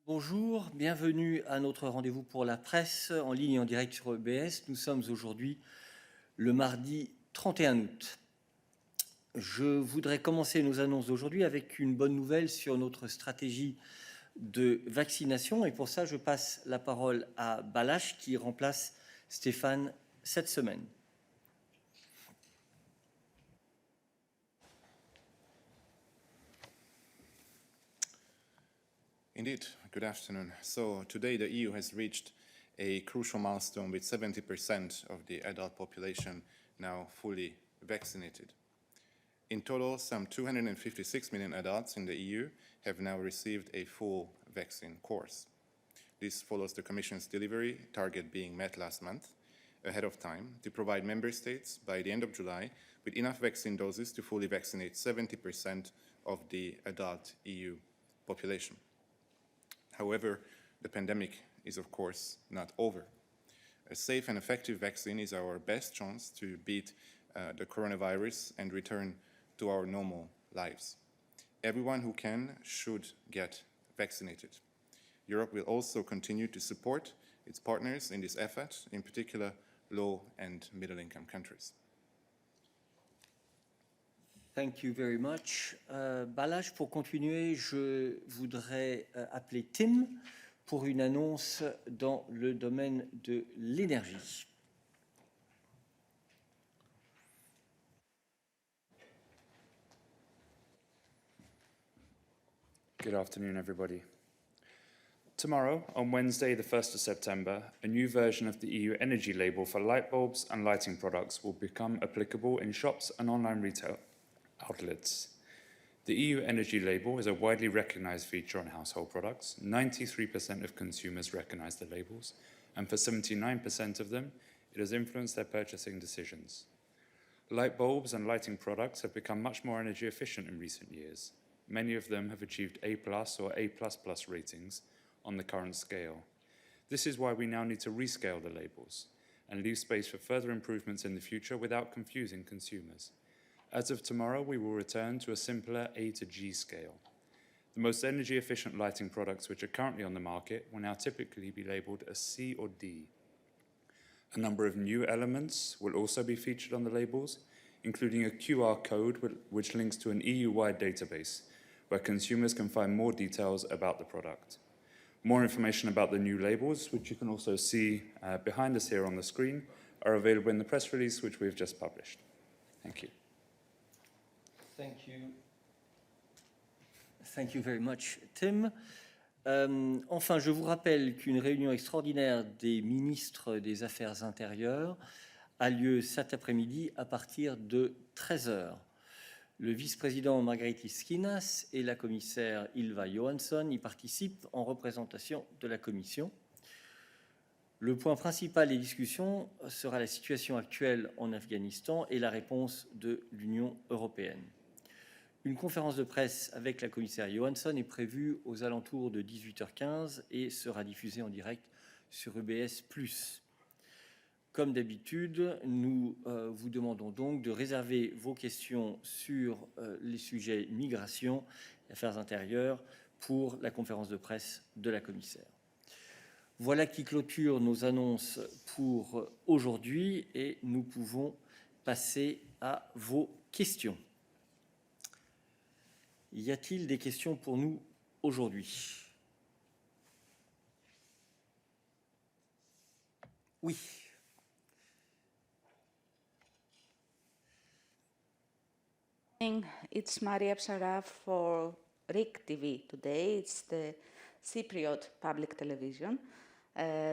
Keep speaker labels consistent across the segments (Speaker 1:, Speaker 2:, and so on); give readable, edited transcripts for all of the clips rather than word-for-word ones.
Speaker 1: Bonjour, bienvenue à notre rendez-vous pour la presse en ligne et en direct sur EBS. Nous sommes aujourd'hui le mardi 31 août. Je voudrais commencer nos annonces d'aujourd'hui avec une bonne nouvelle sur notre stratégie de vaccination. Et pour ça, je passe la parole à Balázs qui remplace Stéphane cette semaine.
Speaker 2: Indeed, good afternoon. So today the EU has reached a crucial milestone with 70% of the adult population now fully vaccinated. In total, some 256 million adults in the EU have now received a full vaccine course. This follows the Commission's delivery target being met last month, ahead of time, to provide member states by the end of July with enough vaccine doses to fully vaccinate 70% of the adult EU population. However, the pandemic is, of course, not over. A safe and effective vaccine is our best chance to beat the coronavirus and return to our normal lives. Everyone who can should get vaccinated. Europe will also continue to support its partners in this effort, in particular low and middle-income countries.
Speaker 1: Thank you very much. Balázs, pour continuer, je voudrais appeler Tim pour une annonce dans le domaine de l'énergie.
Speaker 3: Good afternoon, everybody. Tomorrow, on Wednesday, the 1st of September, a new version of the EU energy label for light bulbs and lighting products will become applicable in shops and online retail outlets. The EU energy label is a widely recognized feature on household products. 93% of consumers recognize the labels, and for 79% of them, it has influenced their purchasing decisions. Light bulbs and lighting products have become much more energy efficient in recent years. Many of them have achieved A+ or A++ ratings on the current scale. This is why we now need to rescale the labels and leave space for further improvements in the future without confusing consumers. As of tomorrow, we will return to a simpler A to G scale. The most energy efficient lighting products which are currently on the market will now typically be labeled as C or D. A number of new elements will also be featured on the labels, including a QR code which links to an EU-wide database where consumers can find more details about the product. More information about the new labels, which you can also see behind us here on the screen, are available in the press release which we've just published. Thank you.
Speaker 1: Thank you. Thank you very much, Tim. Enfin, je vous rappelle qu'une réunion extraordinaire des ministres des Affaires intérieures a lieu cet après-midi à partir de 13h. Le vice-président Margaritis Schinas et la commissaire Ylva Johansson y participent en représentation de la Commission. Le point principal des discussions sera la situation actuelle en Afghanistan et la réponse de l'Union européenne. Une conférence de presse avec la commissaire Johansson est prévue aux alentours de 18h15 et sera diffusée en direct sur EBS+. Comme d'habitude, nous vous demandons donc de réserver vos questions sur les sujets migration et affaires intérieures pour la conférence de presse de la commissaire. Voilà qui clôture nos annonces pour aujourd'hui et nous pouvons passer à vos questions. Y a-t-il des questions pour nous aujourd'hui? Oui.
Speaker 4: It's Maria Psaraf for RIK TV today. It's the Cypriot public television.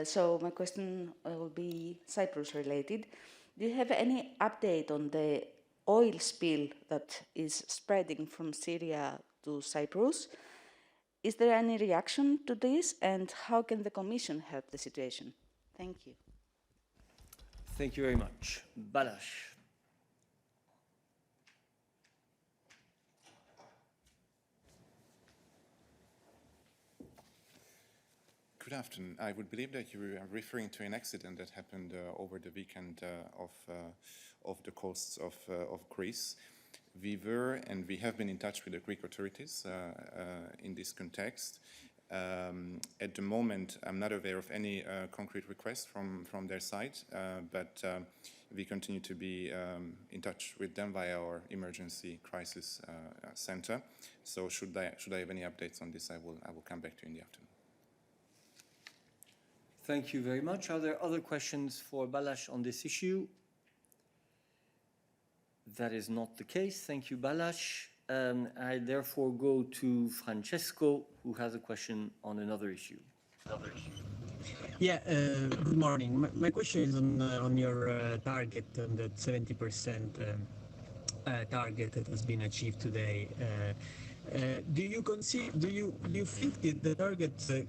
Speaker 4: So my question will be Cyprus related. Do you have any update on the oil spill that is spreading from Syria to Cyprus? Is there any reaction to this, and how can the Commission help the situation? Thank you.
Speaker 1: Thank you very much. Balázs.
Speaker 2: Good afternoon. I would believe that you are referring to an accident that happened over the weekend off the coasts of Greece. We were and we have been in touch with the Greek authorities in this context. At the moment, I'm not aware of any concrete requests from their side, but we continue to be in touch with them via our emergency crisis center. So should I have any updates on this, I will come back to you in the afternoon.
Speaker 1: Thank you very much. Are there other questions for Balázs on this issue? That is not the case. Thank you, Balázs. I therefore go to Francesco, who has a question on another issue.
Speaker 5: Yeah, good morning. My question is on your target, on the 70% target that has been achieved today. Do you think that the target,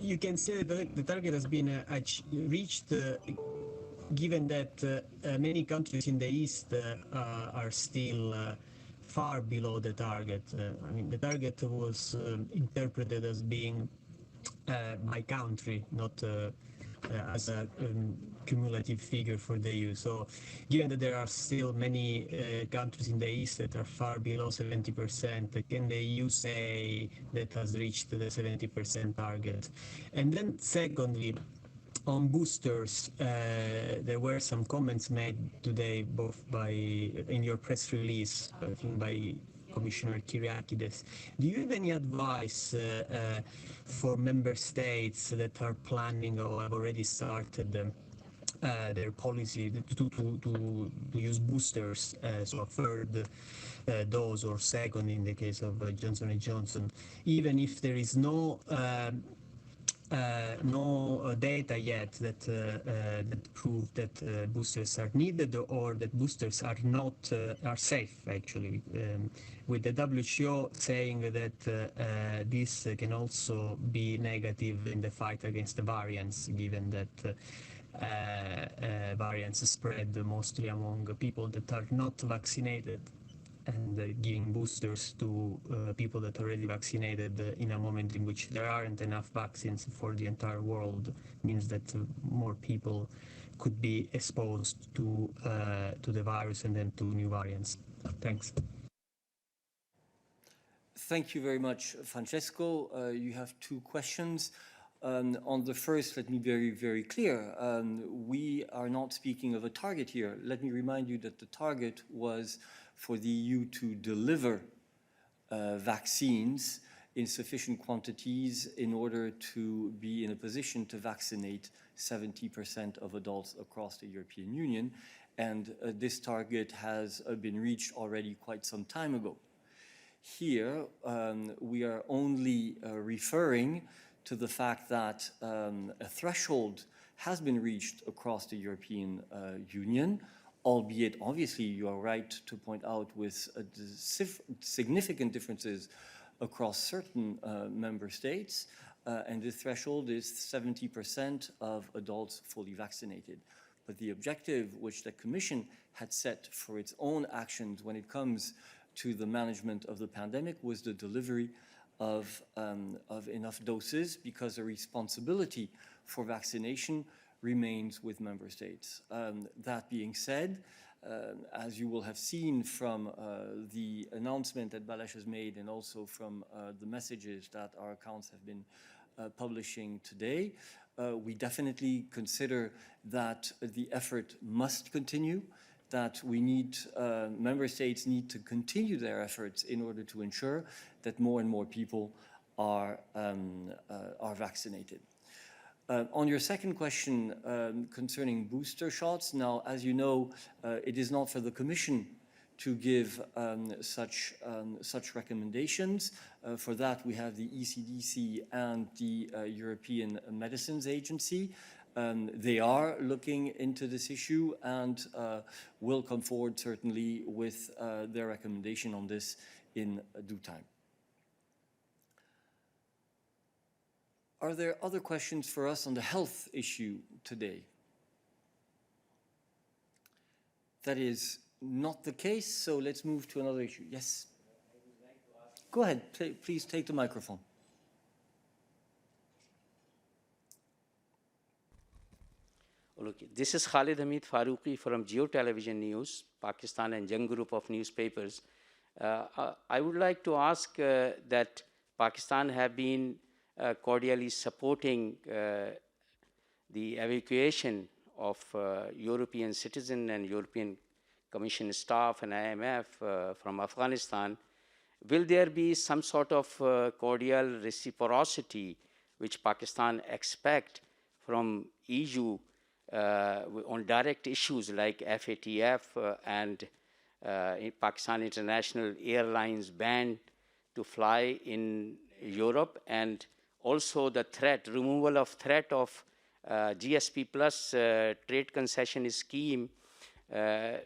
Speaker 5: you can say that the target has been reached, given that many countries in the East are still far below the target? I mean, the target was interpreted as being by country, not as a cumulative figure for the EU. So given that there are still many countries in the East that are far below 70%, can the EU say that has reached the 70% target? And then secondly, on boosters, there were some comments made today, both in your press release, I think by Commissioner Kyriakides. Do you have any advice for member states that are planning or have already started their policy to use boosters, so a third dose or second in the case of Johnson & Johnson, even if there is no data yet that prove that boosters are needed or that boosters are not are safe, actually, with the WHO saying that this can also be negative in the fight against the variants, given that variants spread mostly among people that are not vaccinated, and giving boosters to people that are already vaccinated in a moment in which there aren't enough vaccines for the entire world means that more people could be exposed to the virus and then to new variants. Thanks.
Speaker 1: Thank you very much, Francesco. You have two questions. On the first, let me be very, very clear. We are not speaking of a target here. Let me remind you that the target was for the EU to deliver vaccines in sufficient quantities in order to be in a position to vaccinate 70% of adults across the European Union. And this target has been reached already quite some time ago. Here, we are only referring to the fact that a threshold has been reached across the European Union, albeit, obviously, you are right to point out with significant differences across certain member states, and the threshold is 70% of adults fully vaccinated. But the objective which the Commission had set for its own actions when it comes to the management of the pandemic was the delivery of enough doses, because the responsibility for vaccination remains with member states. That being said, as you will have seen from the announcement that Balázs has made and also from the messages that our accounts have been publishing today, we definitely consider that the effort must continue, that we need, member states need to continue their efforts in order to ensure that more and more people are vaccinated. On your second question concerning booster shots, now, as you know, it is not for the Commission to give such recommendations. For that, we have the ECDC and the European Medicines Agency. They are looking into this issue and will come forward certainly with their recommendation on this in due time. Are there other questions for us on the health issue today? That is not the case, so let's move to another issue. Yes? Go ahead, please take the microphone.
Speaker 6: Okay. This is Khalid Hamid Farooqi from Geo Television News, Pakistan and Young Group of Newspapers. I would like to ask that Pakistan have been cordially supporting the evacuation of European citizens and European Commission staff and IMF from Afghanistan. Will there be some sort of cordial reciprocity which Pakistan expect from EU on direct issues like FATF and Pakistan International Airlines ban to fly in Europe, and also the removal of threat of GSP plus trade concession scheme,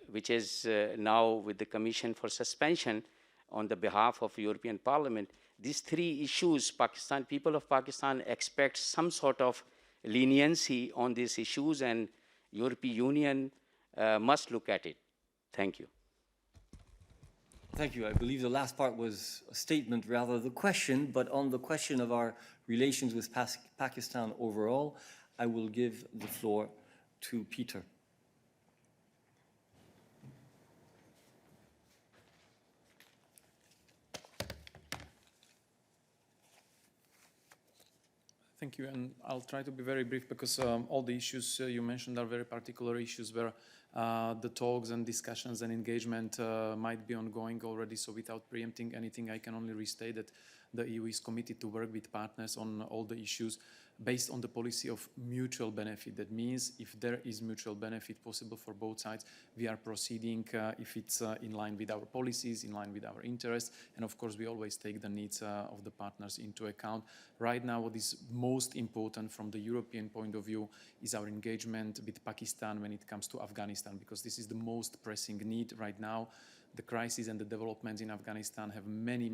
Speaker 6: which is now with the Commission for suspension on the behalf of European Parliament. These three issues, people of Pakistan expect some sort of leniency on these issues, and European Union must look at it. Thank you.
Speaker 1: Thank you. I believe the last part was a statement rather than the question, but on the question of our relations with Pakistan overall, I will give the floor to Peter.
Speaker 7: Thank you, and I'll try to be very brief because all the issues you mentioned are very particular issues where the talks and discussions and engagement might be ongoing already. So without preempting anything, I can only restate that the EU is committed to work with partners on all the issues based on the policy of mutual benefit. That means if there is mutual benefit possible for both sides, we are proceeding if it's in line with our policies, in line with our interests, and of course we always take the needs of the partners into account. Right now what is most important from the European point of view is our engagement with Pakistan when it comes to Afghanistan, because this is the most pressing need right now. The crisis and the developments in Afghanistan have many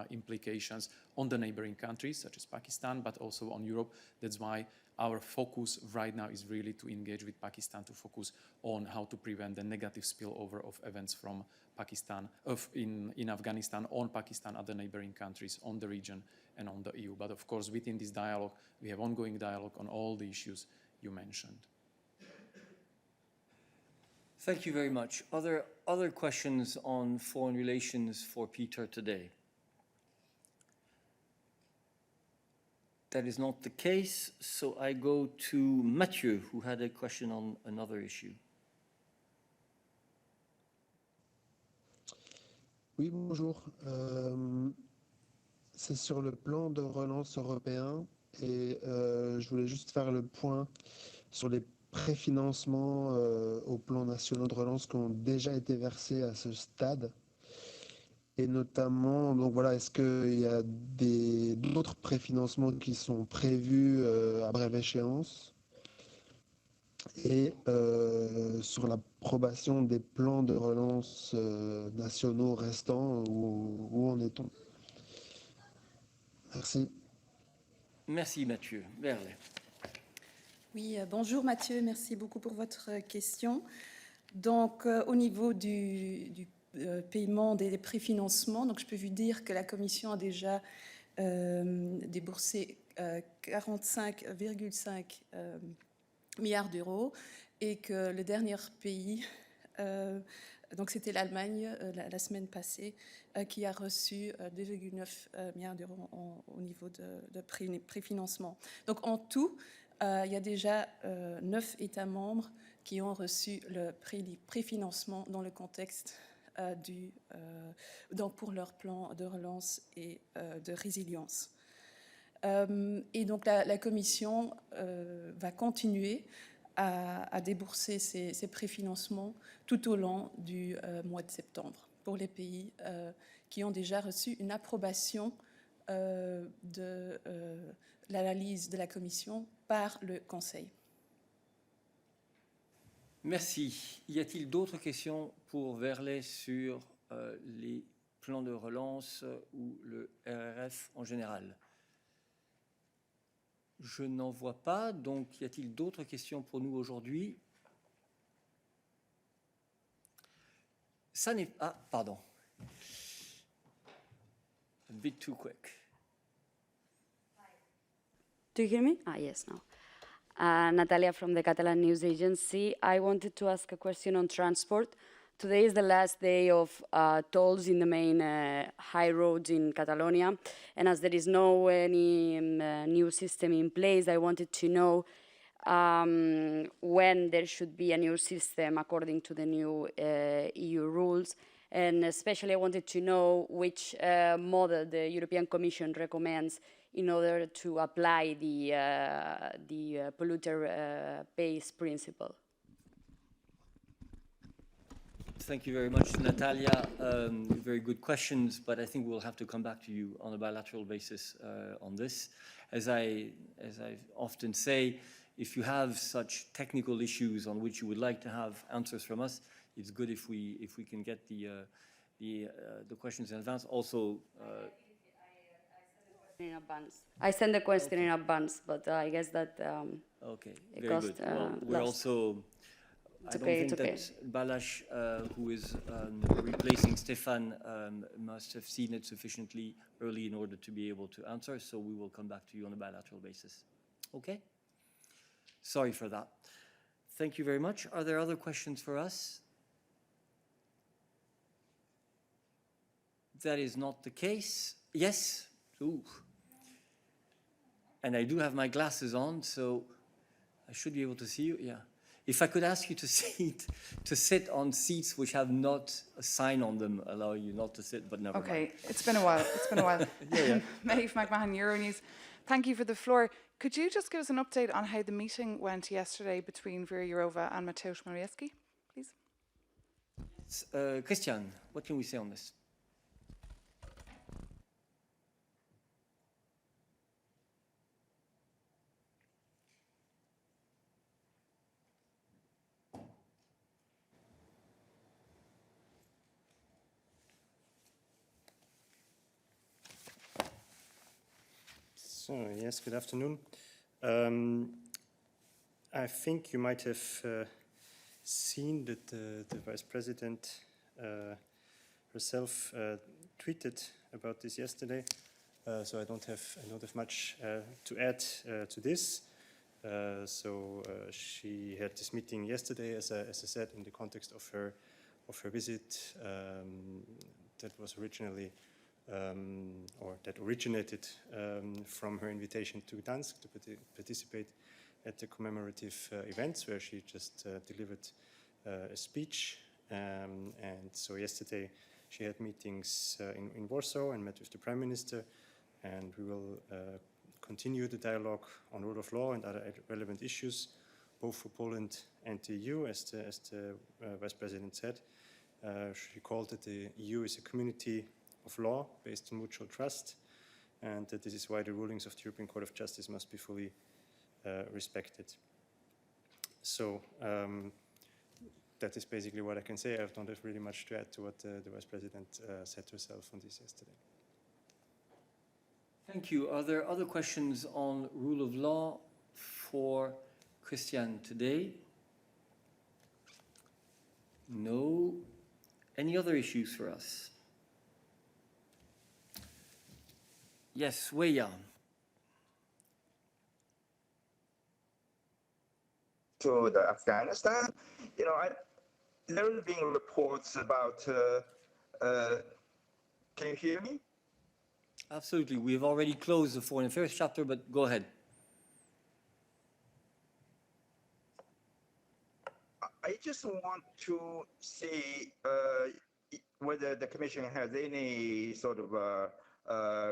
Speaker 7: implications on the neighboring countries, such as Pakistan, but also on Europe. That's why our focus right now is really to engage with Pakistan, to focus on how to prevent the negative spillover of events from Pakistan, in Afghanistan, on Pakistan, other neighboring countries, on the region, and on the EU. But of course, within this dialogue, we have ongoing dialogue on all the issues you mentioned.
Speaker 1: Thank you very much. Are there other questions on foreign relations for Peter today? That is not the case, so I go to Mathieu, who had a question on another issue.
Speaker 8: Oui, bonjour. C'est sur le plan de relance européen et je voulais juste faire le point sur les préfinancements au plan national de relance qui ont déjà été versés à ce stade. Et notamment, donc voilà, est-ce qu'il y a d'autres préfinancements qui sont prévus à brève échéance? Et sur l'approbation des plans de relance nationaux restants, où en est-on? Merci.
Speaker 1: Merci Mathieu. Verlet.
Speaker 9: Oui, bonjour Mathieu, merci beaucoup pour votre question. Donc, au niveau du paiement des préfinancements, donc je peux vous dire que la Commission a déjà déboursé 45,5 milliards d'euros et que le dernier pays, donc c'était l'Allemagne la semaine passée, qui a reçu 2,9 milliards d'euros au niveau de préfinancement. Donc en tout, il y a déjà 9 États membres qui ont reçu le préfinancement dans le contexte donc pour leur plan de relance et de résilience. Et donc la Commission va continuer à débourser ces préfinancements tout au long du mois de septembre pour les pays qui ont déjà reçu une approbation de l'analyse de la Commission par le Conseil.
Speaker 1: Merci. Y a-t-il d'autres questions pour Verlet sur les plans de relance ou le RRF en général? Je n'en vois pas, donc y a-t-il d'autres questions pour nous aujourd'hui? Ça n'est pas... Ah, pardon. A bit too quick.
Speaker 10: Do you hear me? Ah, yes, now. Natalia from the Catalan News Agency. I wanted to ask a question on transport. Today is the last day of tolls in the main high roads in Catalonia, and as there is no any new system in place, I wanted to know when there should be a new system according to the new EU rules, and especially I wanted to know which model the European Commission recommends in order to apply the polluter pays principle.
Speaker 1: Thank you very much, Natalia. Very good questions, but I think we'll have to come back to you on a bilateral basis on this. As I often say, if you have such technical issues on which you would like to have answers from us, it's good if we can get the questions in advance. Also,
Speaker 10: I sent the question in advance, but I guess that
Speaker 1: okay,
Speaker 10: it
Speaker 1: very
Speaker 10: cost
Speaker 1: good. Well, we're
Speaker 10: lost.
Speaker 1: also. I don't think that Balázs, who is replacing Stefan, must have seen it sufficiently early in order to be able to answer, so we will come back to you on a bilateral basis. Okay? Sorry for that. Thank you very much. Are there other questions for us? That is not the case. Yes? Ooh. And I do have my glasses on, so I should be able to see you. Yeah. If I could ask you to sit on seats which have not a sign on them, allowing you not to sit, but never mind.
Speaker 11: Okay, it's been a while. It's been a while. Maeve McMahon, Euronews. Thank you for the floor. Could you just give us an update on how the meeting went yesterday between Vera Jourova and Mateusz Morawiecki, please?
Speaker 1: Christian, what can we say on this?
Speaker 12: So, yes, good afternoon. I think you might have seen that the Vice President herself tweeted about this yesterday. So I don't have much to add to this. She had this meeting yesterday, as I said, in the context of her visit that was originally. That originated from her invitation to Gdansk to participate at the commemorative events where she just delivered a speech. And so yesterday she had meetings in Warsaw and met with the Prime Minister, and we will continue the dialogue on rule of law and other relevant issues, both for Poland and the EU, as the Vice President said. She called that the EU is a community of law based on mutual trust, and that this is why the rulings of the European Court of Justice must be fully respected. So that is basically what I can say. I don't have really much to add to what the Vice President said herself on this yesterday.
Speaker 1: Thank you. Are there other questions on rule of law for Christian today? No. Any other issues for us? Yes, Weya.
Speaker 13: To the Afghanistan, you know, there have been reports about. Can you hear me?
Speaker 1: Absolutely. We've already closed the Foreign Affairs chapter, but go ahead.
Speaker 13: I just want to see whether the Commission has any sort of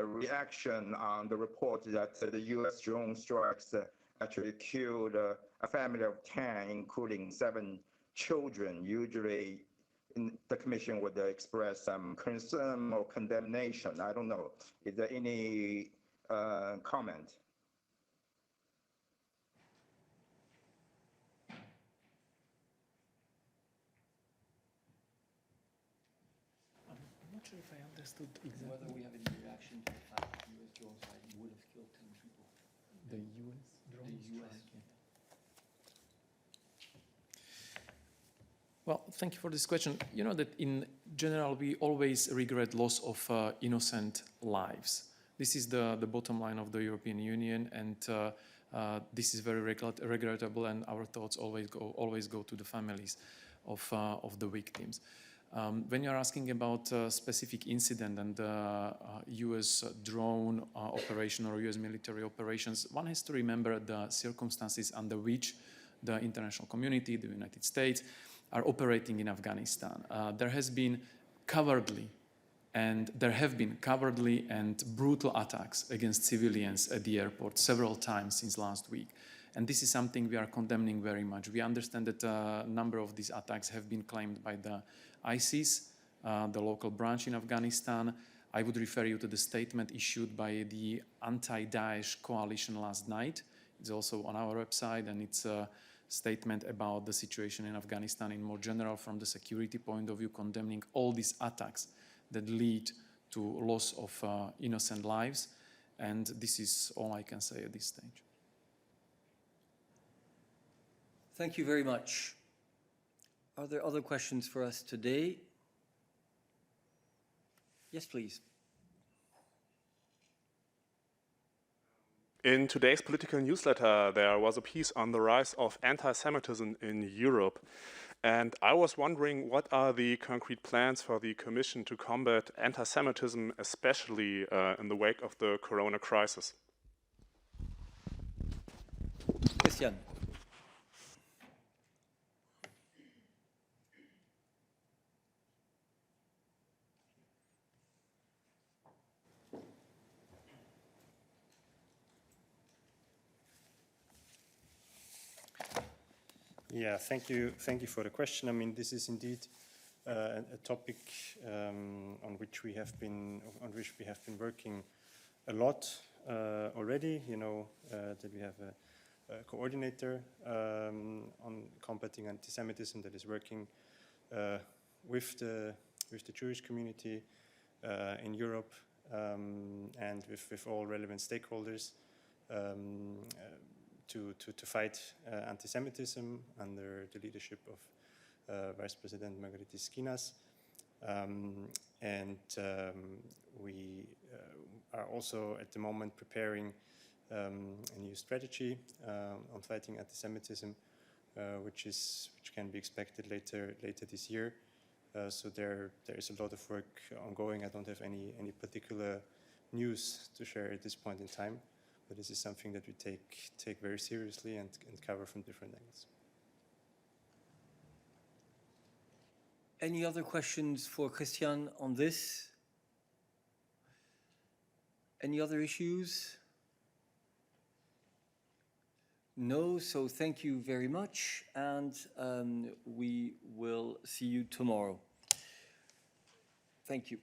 Speaker 13: reaction on the report that the U.S. drone strikes actually killed a family of 10, including 7 children. Usually, the Commission would express some concern or condemnation. I don't know. Is there any comment?
Speaker 7: I'm not sure if I understood exactly.
Speaker 1: Whether we have any reaction to the fact that the U.S. drone strike would have killed 10 people.
Speaker 7: The U.S. drone strike. Well, thank you for this question. You know that in general, we always regret loss of innocent lives. This is the bottom line of the European Union, and this is very regrettable, and our thoughts always go to the families. of the victims. When you're asking about specific incident and US drone operation or US military operations, one has to remember the circumstances under which the international community, the United States, are operating in Afghanistan. There have been cowardly and brutal attacks against civilians at the airport several times since last week. And this is something we are condemning very much. We understand that a number of these attacks have been claimed by the ISIS, the local branch in Afghanistan. I would refer you to the statement issued by the anti-Daesh coalition last night. It's also on our website, and it's a statement about the situation in Afghanistan in more general from the security point of view, condemning all these attacks that lead to loss of innocent lives. And this is all I can say at this stage.
Speaker 1: Thank you very much. Are there other questions for us today? Yes, please.
Speaker 14: In today's political newsletter, there was a piece on the rise of anti-Semitism in Europe. And I was wondering, what are the concrete plans for the Commission to combat anti-Semitism, especially in the wake of the corona crisis?
Speaker 1: Christian.
Speaker 12: Yeah, thank you for the question. I mean, this is indeed a topic on which we have been working a lot already. You know that we have a coordinator on combating anti-Semitism that is working with the Jewish community in Europe and with all relevant stakeholders. To fight anti-Semitism under the leadership of Vice President Margaritis Skinas. We are also at the moment preparing a new strategy on fighting anti-Semitism, which can be expected later this year. So there is a lot of work ongoing. I don't have any particular news to share at this point in time. But this is something that we take very seriously and cover from different angles.
Speaker 1: Any other questions for Christian on this? Any other issues? No, so thank you very much, and we will see you tomorrow. Thank you.